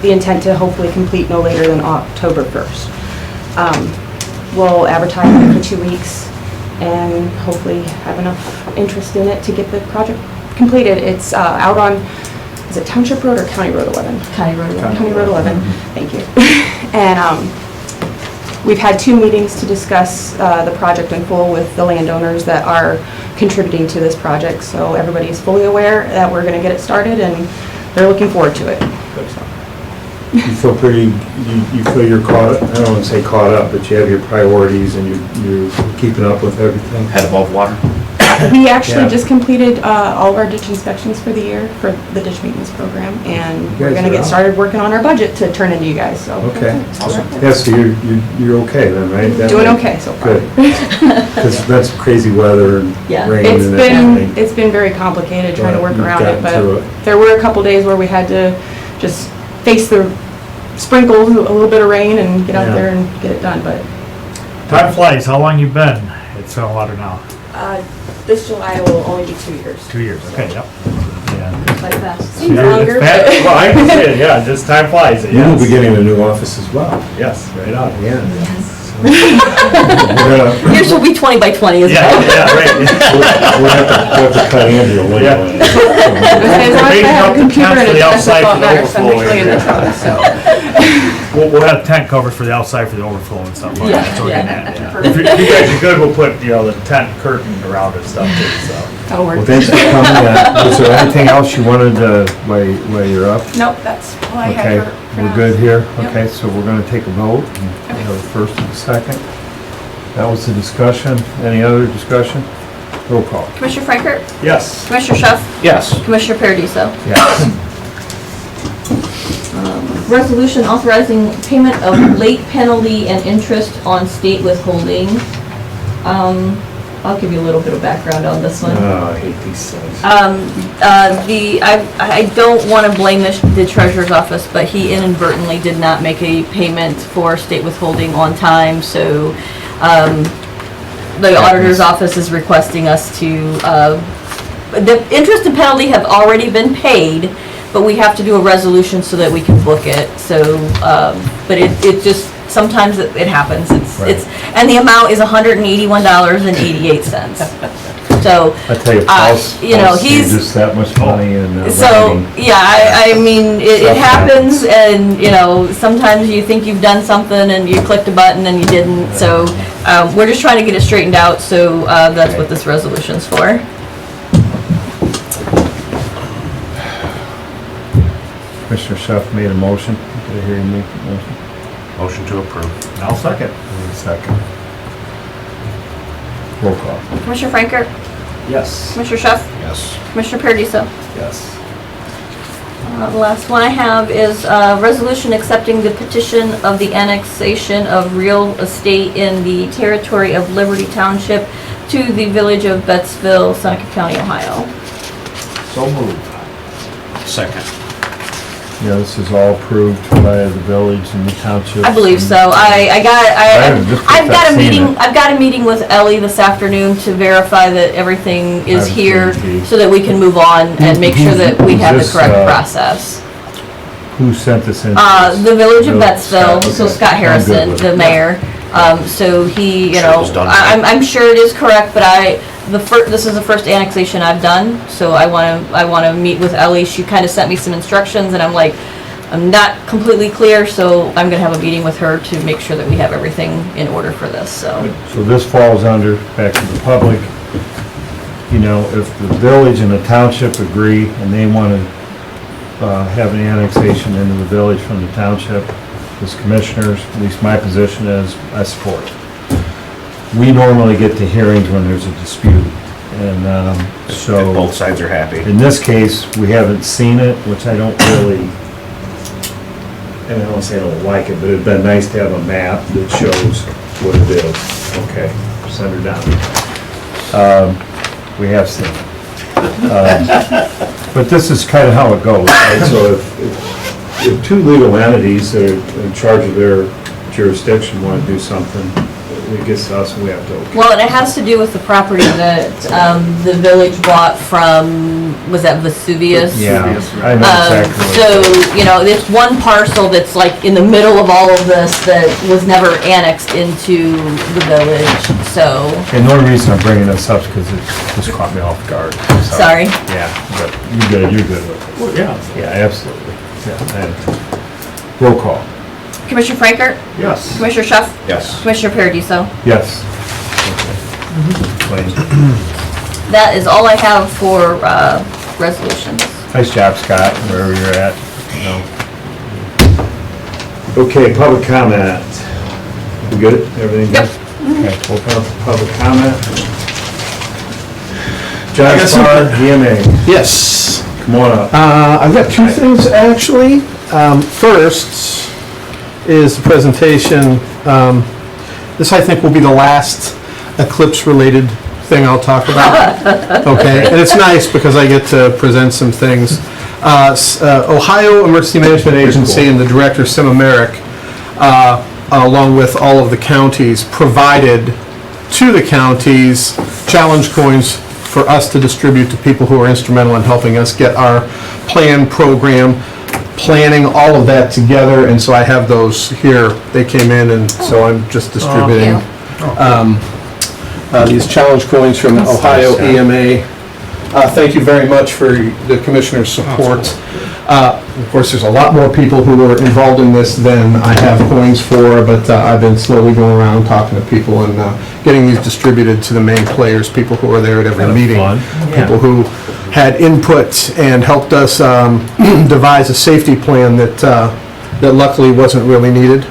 the intent to hopefully complete no later than October 1st. We'll advertise it for 2 weeks and hopefully have enough interest in it to get the project completed. It's out on, is it Township Road or County Road 11? County Road 11. County Road 11, thank you. And we've had 2 meetings to discuss the project in full with the landowners that are contributing to this project. So everybody is fully aware that we're going to get it started and they're looking forward to it. So. You feel pretty, you feel you're caught, I don't want to say caught up, but you have your priorities and you're keeping up with everything? Head above water. We actually Yeah. just completed all of our ditch inspections for the year for the ditch maintenance program, and we're guys gonna are get out. started working on our budget to turn into you guys, so. Okay. Awesome. Yeah, so you're okay then, right? That Doing way- okay so far. Good. Because that's crazy weather and Yeah. rain It's and been, everything. it's been very complicated trying to But work you've around it, gotten through but it. there were a couple days where we had to just face the sprinkles, a little bit of rain, and get out Yeah. there and get it done, but Time flies. How long you been at Soil and Water now? this July will only be 2 years. 2 years. Okay, yep. Yeah. Quite fast. Seems Yeah, longer, it's fast. but. Well, I can see it, yeah, just time flies. You will be Yes. getting a new office as well. Yes, right on. Yeah. We're gonna, Yours will be 20 by 20 as Yeah, well. yeah, right. we'll have to cut Andrew a little. Yeah. As long as I have a computer and a For the desk, outside that's all for that the matters, I'm overflow usually in the area. truck, so. We'll have tent covers for the outside for the overflow and stuff like Yeah, that. So we yeah. can add, yeah. If you guys are good, we'll put, the tent curtain around and stuff too, so. That'll Well, work. thanks for coming. Was there anything else you wanted while you're up? Nope, that's all I Okay, have for now. we're good here? Yep. Okay, so we're gonna take a vote. We have a first and a second. That was the discussion. Any other discussion? Roll call. Commissioner Frankert, Yes. Commissioner Schuff, Yes. Commissioner Paradiso. Yes. Resolution authorizing payment of late penalty and interest on state withholding. I'll give you a little bit of background on this one. Oh, I hate these things. I don't want to blame the treasurer's office, but he inadvertently did not make a payment for state withholding on time, so, the auditor's office is requesting us to, the interest and penalty have already been paid, but we have to do a resolution so that we can book it, so, but it just, sometimes it happens, it's, and the amount is $181.88. So, I tell you, Paul's, he's, just that much money in so, writing. yeah, I mean, it Stuff happens, and, sometimes you think you've done something and you clicked a button and you didn't, so, we're just trying to get it straightened out, so, that's what this resolution's for. Commissioner Schuff made a motion. Did I hear you make a motion? Motion to approve. I'll second. Wait a second. Roll call. Commissioner Franker, Yes. Commissioner Chef, Yes. Commissioner Paradiso. Yes. The last one I have is a resolution accepting the petition of the annexation of real estate in the territory of Liberty Township to the village of Bettsville, Seneca County, Ohio. So moved. Second. Yeah, this is all approved by the village and the township. I believe so. I've got a seen meeting, it. I've got a meeting with Ellie this afternoon to verify that everything is I've here seen it. so that we can move on and make sure that we have the Who's this, correct process. Who sent this in? The village of Bill Bettsville, Scott, so okay. Scott I'm good Harrison, with the it. mayor. So he, you Sure it know, was done right. I'm sure it is correct, but this is the first annexation I've done, so I wanna meet with Ellie. She kinda sent me some instructions and I'm like, I'm not completely clear, so I'm gonna have a meeting with her to make sure that we have everything in order for this, so. So this falls under, back to the public, you know, if the village and the township agree and they want to have an annexation into the village from the township, as commissioners, at least my position is, I support it. We normally get to hearings when there's a dispute, and If so, both sides are happy. in this case, we haven't seen it, which I don't really, and I don't say I don't like it, but it'd been nice to have a map that shows what it is. Okay, send her down. We have seen it. But this is kind of how it goes, right? So if two legal entities that are in charge of their jurisdiction want to do something, it gets to us, and we have to. Well, and it has to do with the property that, the village bought from, was that Vesuvius? Yeah, I know exactly what So, it is. you know, there's one parcel that's like in the middle of all of this that was never annexed into the village, so, And the only reason I'm bringing this up is because it just caught me off guard. So, sorry. Yeah, but you're good with it. Well, yeah. Yeah, absolutely. Yeah, and- roll call. Commissioner Franker, Yes. Commissioner Chef, Yes. Commissioner Paradiso. Yes. Okay. That is all I have for, resolutions. Nice job, Scott, wherever you're at. Okay, public comment. We good? Everything good? Okay, open up for public comment. John Farr, DMA, Yes. come on up. I've got two things, actually. First is the presentation. This, I think, will be the last Eclipse-related thing I'll talk about. Okay, and it's nice because I get to present some things. Ohio Emergency Management Agency and the director, Sim Merrick, along with all of the counties, provided to the counties challenge coins for us to distribute to people who are instrumental in helping us get our plan, program, planning, all of that together, and so I have those here. They came in, and so I'm just distributing these challenge coins from Ohio nice, yeah. EMA. Thank you very much for the commissioner's support. Of course, there's a lot more people who are involved in this than I have coins for, but I've been slowly going around talking to people and getting these distributed to the main players, people who are there at every Kind of meeting. fun. People who had input and helped us devise a safety plan that luckily wasn't really needed,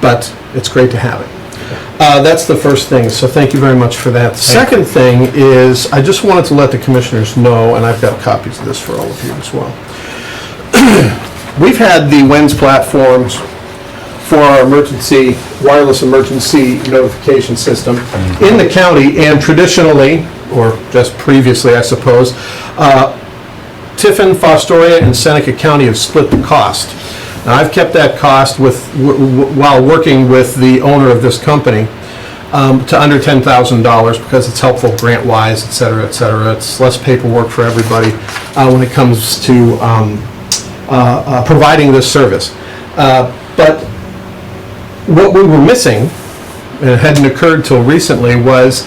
but it's great to have it. That's the first thing, so thank you very much for that. The second thing is, I just wanted to let the commissioners know, and I've got copies of this for all of you as well. We've had the WENS platforms for our wireless emergency notification system in the county, and traditionally, or just previously, I suppose, Tiffin, Fostoria, and Seneca County have split the cost. Now, I've kept that cost while working with the owner of this company to under $10,000 because it's helpful grant-wise, et cetera, et cetera. It's less paperwork for everybody when it comes to providing this service. But what we were missing, and it hadn't occurred till recently, was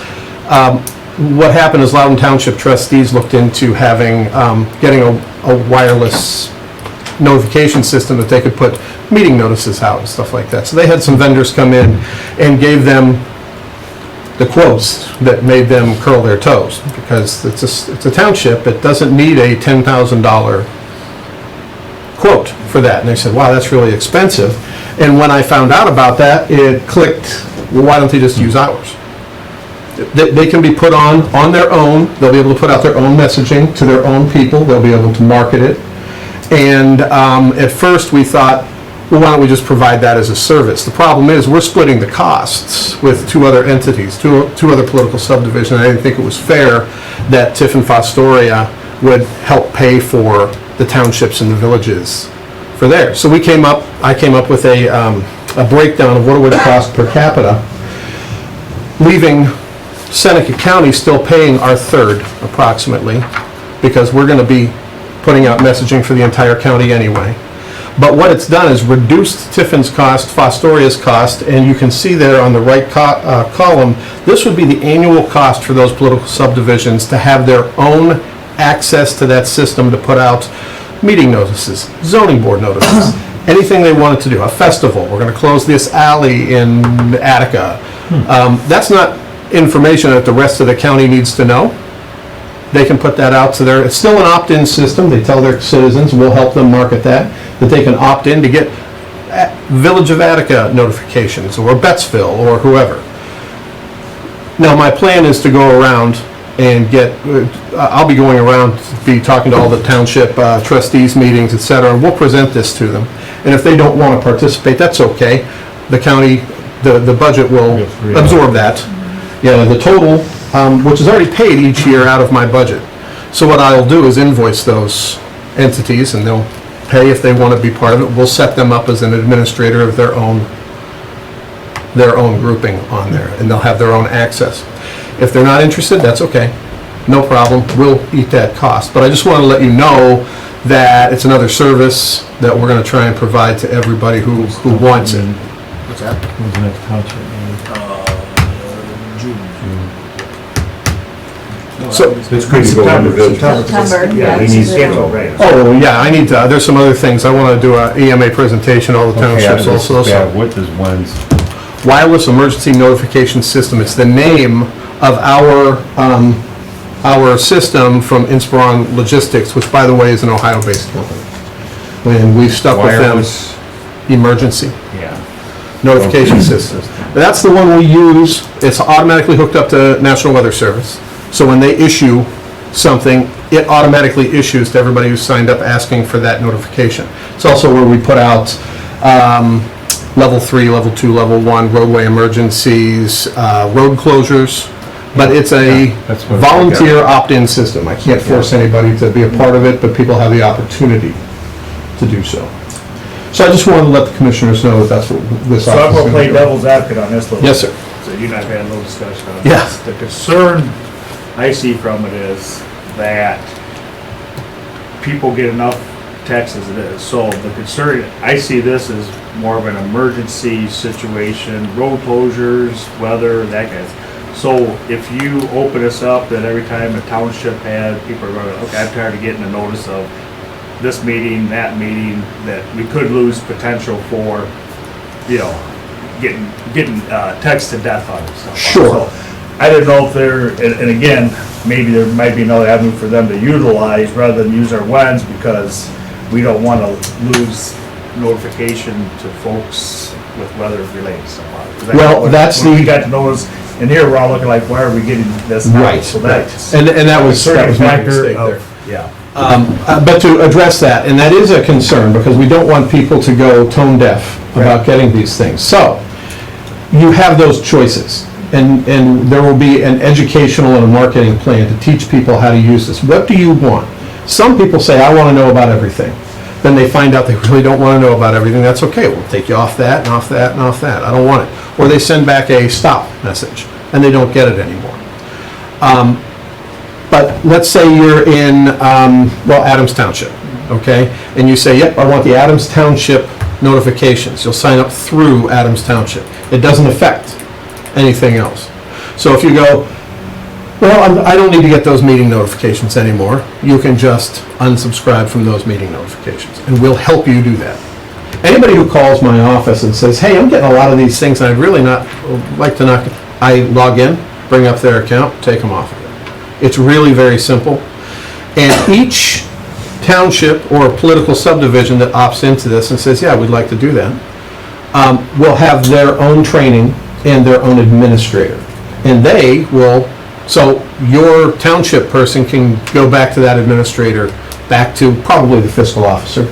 what happened is Loudoun Township trustees looked into getting a wireless notification system that they could put meeting notices out and stuff like that. So they had some vendors come in and gave them the quotes that made them curl their toes, because it's a township, it doesn't need a $10,000 quote for that. And they said, wow, that's really expensive. And when I found out about that, it clicked, well, why don't they just use ours? they can be put on their own. They'll be able to put out their own messaging to their own people. They'll be able to market it. And at first, we thought, well, why don't we just provide that as a service? The problem is, we're splitting the costs with two other entities, two other political subdivisions. I didn't think it was fair that Tiffin Fostoria would help pay for the townships and the villages for theirs. So I came up with a breakdown of what it would cost per capita, leaving Seneca County still paying our third, approximately, because we're going to be putting out messaging for the entire county anyway. But what it's done is reduced Tiffin's cost, Fostoria's cost, and you can see there on the right column, this would be the annual cost for those political subdivisions to have their own access to that system to put out meeting notices, zoning board notices, anything they wanted to do, a festival, we're going to close this alley in Attica. That's not information that the rest of the county needs to know. They can put that out to their, it's still an opt-in system, they tell their citizens, we'll help them market that they can opt in to get Village of Attica notifications, or Bettsville, or whoever. Now, my plan is to go around and I'll be going around, be talking to all the township trustees meetings, et cetera, and we'll present this to them. And if they don't want to participate, that's okay. The county, the budget will absorb that. Yeah, the total, which is already paid each year out of my budget. So what I'll do is invoice those entities, and they'll pay if they want to be part of it. We'll set them up as an administrator of their own grouping on there, and they'll have their own access. If they're not interested, that's okay. No problem. We'll eat that cost. But I just want to let you know that it's another service that we're going to try and provide to everybody who wants it. What's that? When's the next township meeting? So, It's good to go under village. September, Yeah, we yeah. need schedule, right? oh, yeah, I need to, there's some other things. I want to do a EMA presentation, all the townships also. So What is when's? Wireless Emergency Notification System. It's the name of our system from Inspiron Logistics, which, by the way, is an Ohio-based company. And we've stuck with them. Wireless. Emergency Yeah. Notification System. That's the one we use. It's automatically hooked up to National Weather Service. So when they issue something, it automatically issues to everybody who's signed up asking for that notification. It's also where we put out level 3, level 2, level 1 roadway emergencies, road closures, but it's a that's what I volunteer opt-in system. I can't force anybody to be a part of it, but people have the opportunity to do so. So I just wanted to let the commissioners know that that's what this So office I'm is gonna going play to do. devil's advocate on this little. Yes, sir. So you and I've had a little discussion on Yeah. this. The concern I see from it is that people get enough texts as it is. So the concern, I see this as more of an emergency situation, road closures, weather, that kind of stuff. So if you open this up, that every time a township had, people are going, okay, I'm tired of getting a notice of this meeting, that meeting, that we could lose potential for, you know, getting text to death on it. Stuff. Sure. So I didn't know if there, and again, maybe there might be another avenue for them to utilize rather than use our ones, because we don't want to lose notification to folks with weather-related stuff. 'Cause I Well, know that's when the- we got to notice, and here we're all looking like, why are we getting this now? Right, So right. that's And that was my factor mistake of- there. Yeah. But to address that, and that is a concern, because we don't want people to go tone deaf about getting these things. So, you have those choices, and there will be an educational and a marketing plan to teach people how to use this. What do you want? Some people say, I want to know about everything. Then they find out they really don't want to know about everything. That's okay, we'll take you off that, and off that, and off that. I don't want it. Or they send back a stop message, and they don't get it anymore. But let's say you're in, Adams Township, okay? And you say, yep, I want the Adams Township notifications. You'll sign up through Adams Township. It doesn't affect anything else. So if you go, well, I don't need to get those meeting notifications anymore, you can just unsubscribe from those meeting notifications, and we'll help you do that. Anybody who calls my office and says, hey, I'm getting a lot of these things, and I'd really not like to not, I log in, bring up their account, take them off of it. It's really very simple. And each township or political subdivision that opts into this and says, yeah, we'd like to do that, will have their own training and their own administrator. And they will, so your township person can go back to that administrator, back to probably the fiscal officer,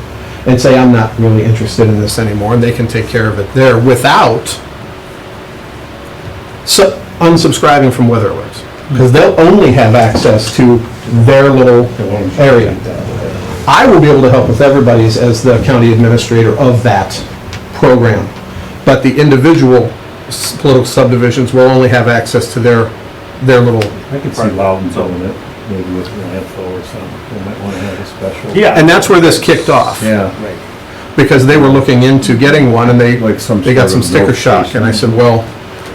and say, I'm not really interested in this anymore, and they can take care of it there without unsubscribing from weather alerts. Because they'll only have access to their little area. I will be able to help with everybody's as the county administrator of that program. But the individual political subdivisions will only have access to their little, I could see Loudon's on it, maybe with landfill or something, they might want to have a special. Yeah. and that's where this kicked off. Yeah. Because they were looking into getting one, and they Like some got sort some of sticker shock, and I said, well,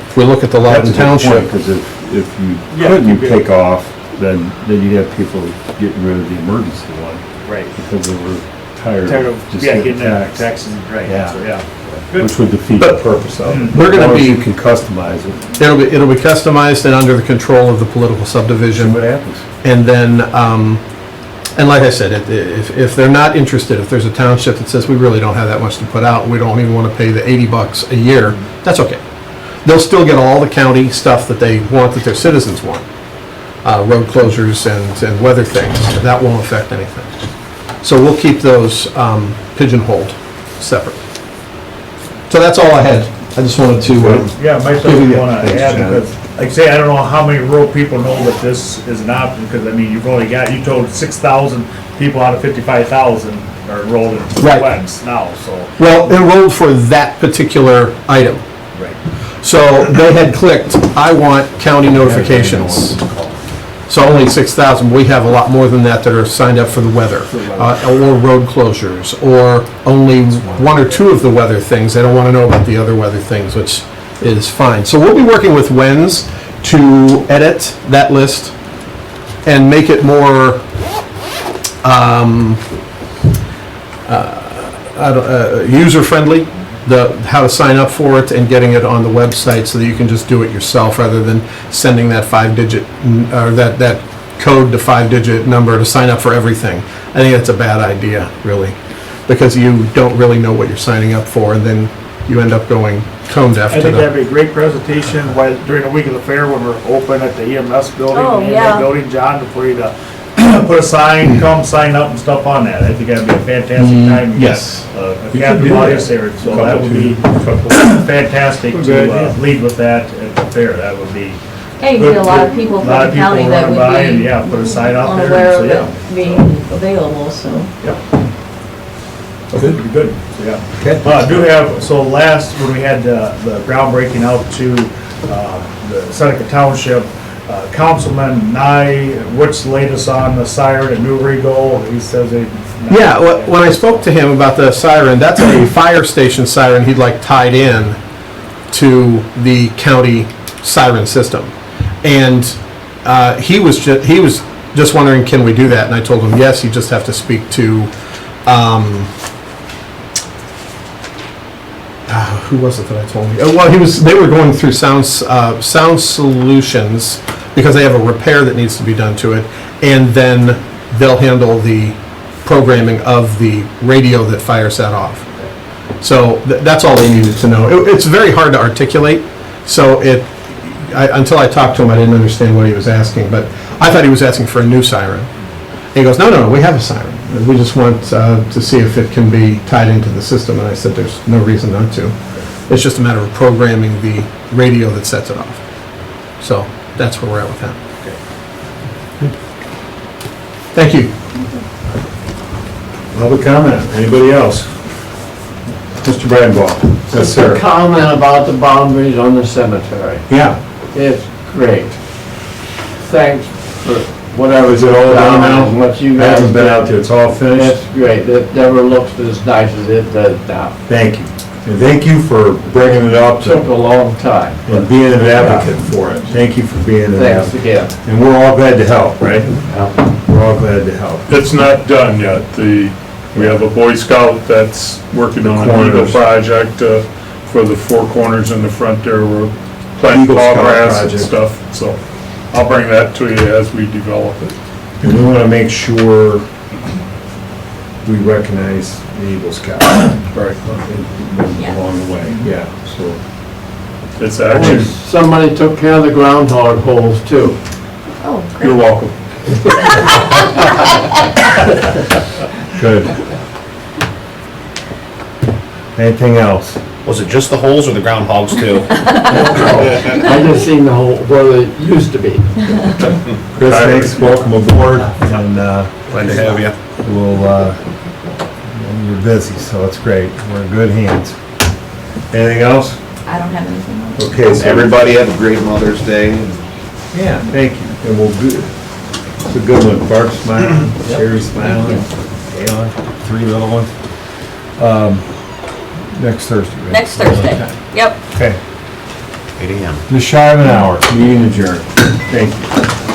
if we look at the That's Loudon a good point, Township, because if you Yeah, couldn't keep it- take off, then you'd have people getting rid of the emergency one, Right. because they were tired Tired of of, just yeah, getting getting that taxed. taxes, right, Yeah. so, yeah. Good. Which would defeat the But purpose of it. we're gonna As long as be- you can customize it, it'll be customized and under the control of the political see subdivision. what happens. And then, and like I said, if they're not interested, if there's a township that says, we really don't have that much to put out, we don't even want to pay the $80 a year, that's okay. They'll still get all the county stuff that they want, that their citizens want. Road closures and weather things, that won't affect anything. So we'll keep those pigeonholed separate. So that's all I had. I just wanted to, Yeah, myself, Give you the- want to Thanks, add, John. because, like I say, I don't know how many rural people know that this is an option, because, I mean, you've only got, you told 6,000 people out of 55,000 are enrolled in Right. WEDS now, so. well, enrolled for that particular item. Right. So they had clicked, I want county notifications. So only 6,000, we have a lot more than that that are signed up for the weather, or road closures, or only one or two of the weather things. They don't want to know about the other weather things, which is fine. So we'll be working with WENS to edit that list and make it more user-friendly, how to sign up for it and getting it on the website so that you can just do it yourself rather than sending that 5-digit, or that code to 5-digit number to sign up for everything. I think that's a bad idea, really, because you don't really know what you're signing up for, and then you end up going tone deaf I to think that'd the... be a great presentation during the week of the fair when we're open at the EMS building. Oh, the EMS yeah. building, John, for you to put a sign, come sign up and stuff on that. I think that'd be a fantastic time. to get, yes. A You captive could do audience that. there, so that would be fantastic Good to idea. lead with that at the fair. That would be Hey, you get a lot of people a from lot the of people county that running by and, would yeah, put a be sign out there. unaware So, of yeah. it being available, so. Good, be good, so, yeah. Okay. Do have, so last, when we had the groundbreaking out to the Seneca Township, Councilman Nye, what's the latest on the siren at New Rigo? He says they. Yeah, when I spoke to him about the siren, that's a fire station siren he'd like tied in to the county siren system. And he was just wondering, can we do that? And I told him, yes, you just have to speak to, who was it that I told you? Well, they were going through Sound Solutions, because they have a repair that needs to be done to it, and then they'll handle the programming of the radio that fires that off. So that's all they needed to know. It's very hard to articulate, so until I talked to him, I didn't understand what he was asking, but I thought he was asking for a new siren. And he goes, no, we have a siren. We just want to see if it can be tied into the system. And I said, there's no reason not to. It's just a matter of programming the radio that sets it off. So that's where we're at with that. Thank you. Public comment, anybody else? Mr. Bradbaugh? Yes, Just a sir. comment about the boundaries on the cemetery. Yeah. It's great. Thanks for whatever. Is it all done now? and What you I guys haven't been out did. there, it's all finished? It's great. It never looks as nice as it does now. Thank you. And thank you for bringing it up Took a long time. and being an advocate for it. Thank you for being an Thanks advocate. again. And we're all glad to help, right? We're all glad to help. It's not done yet. We have a Boy Scout that's working on an Eagle Corners. project for the four corners in the front there. We're planting Eagle tall Scout grass and project. stuff, so I'll bring that to you as we develop it. And we want to make sure we recognize the Eagle Scout. Right. Along the way, yeah, so. It's And actually, somebody took care of the groundhog holes too. Oh, you're welcome. Good. Anything else? Was it just the holes or the groundhogs too? I just seen the hole where they used to be. Chris, thanks, welcome aboard, and, Glad to have you. you're busy, so it's great. We're in good hands. Anything else? I don't have anything else. Okay, so Everybody have a great Mother's Day. yeah, thank you. And we'll do, it's a good one. Bart smiling, Sherry smiling, Kayla, 3 little ones. Next Thursday, right? Next Thursday. Yep. Okay, 8 a.m. just shy of an hour, meeting adjourned. Thank you.